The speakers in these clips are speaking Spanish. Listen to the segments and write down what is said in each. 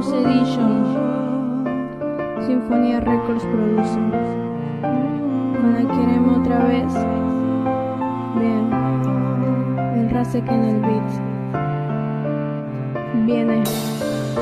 House Edition. Sinfonía Records produce. Cuando la queremos otra vez. Bien. El Rasek en el beat. Viene.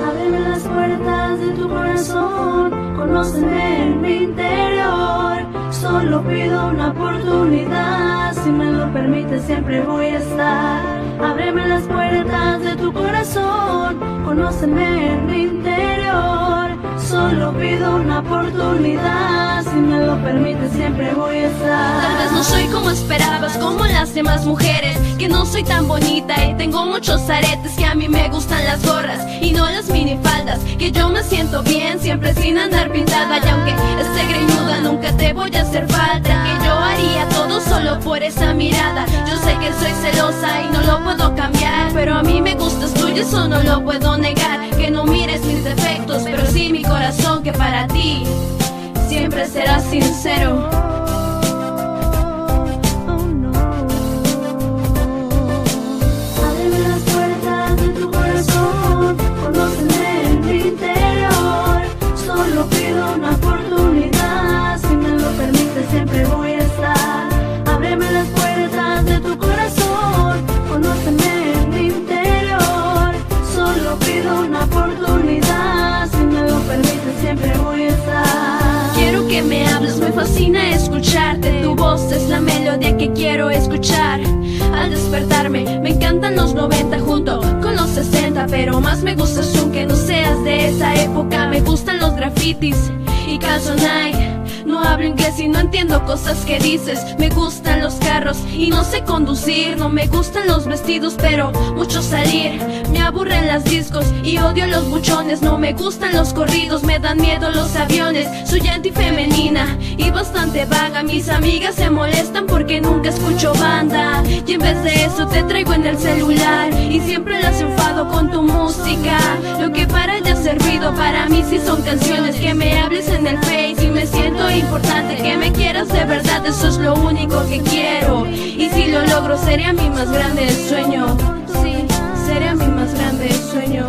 Ábreme las puertas de tu corazón, conóceme en mi interior. Solo pido una oportunidad, si me lo permites siempre voy a estar. Ábreme las puertas de tu corazón, conóceme en mi interior. Solo pido una oportunidad, si me lo permites siempre voy a estar. Tal vez no soy como esperabas, como las demás mujeres, que no soy tan bonita y tengo muchos aretes, que a mí me gustan las gorras y no las minifaldas, que yo me siento bien siempre sin andar pintada, y aunque esté greñuda nunca te voy a hacer falta, que yo haría todo solo por esa mirada. Yo sé que soy celosa y no lo puedo cambiar, pero a mí me gustas tú y eso no lo puedo negar. Que no mires mis defectos, pero sí mi corazón, que para ti siempre será sincero. Ábreme las puertas de tu corazón, conóceme en mi interior. Solo pido una oportunidad, si me lo permites siempre voy a estar. Ábreme las puertas de tu corazón, conóceme en mi interior. Solo pido una oportunidad, si me lo permites siempre voy a estar. Quiero que me hables, me fascina escucharte. Tu voz es la melodía que quiero escuchar al despertarme. Me encantan los 90 junto con los 60, pero más me gustas tú, que no seas de esa época. Me gustan los grafitis y Calzo Nike. No hablo inglés y no entiendo cosas que dices. Me gustan los carros y no sé conducir. No me gustan los vestidos, pero mucho salir. Me aburren las discos y odio los buchones. No me gustan los corridos, me dan miedo los aviones. Soy antifemenina y bastante vaga. Mis amigas se molestan porque nunca escucho banda, y en vez de eso te traigo en el celular y siempre las enfado con tu música. Lo que para ella ha servido, para mí sí son canciones. Que me hables en el Face y me siento importante, que me quieras de verdad, eso es lo único que quiero. Y si lo logro sería mi más grande sueño. Sí, sería mi más grande sueño.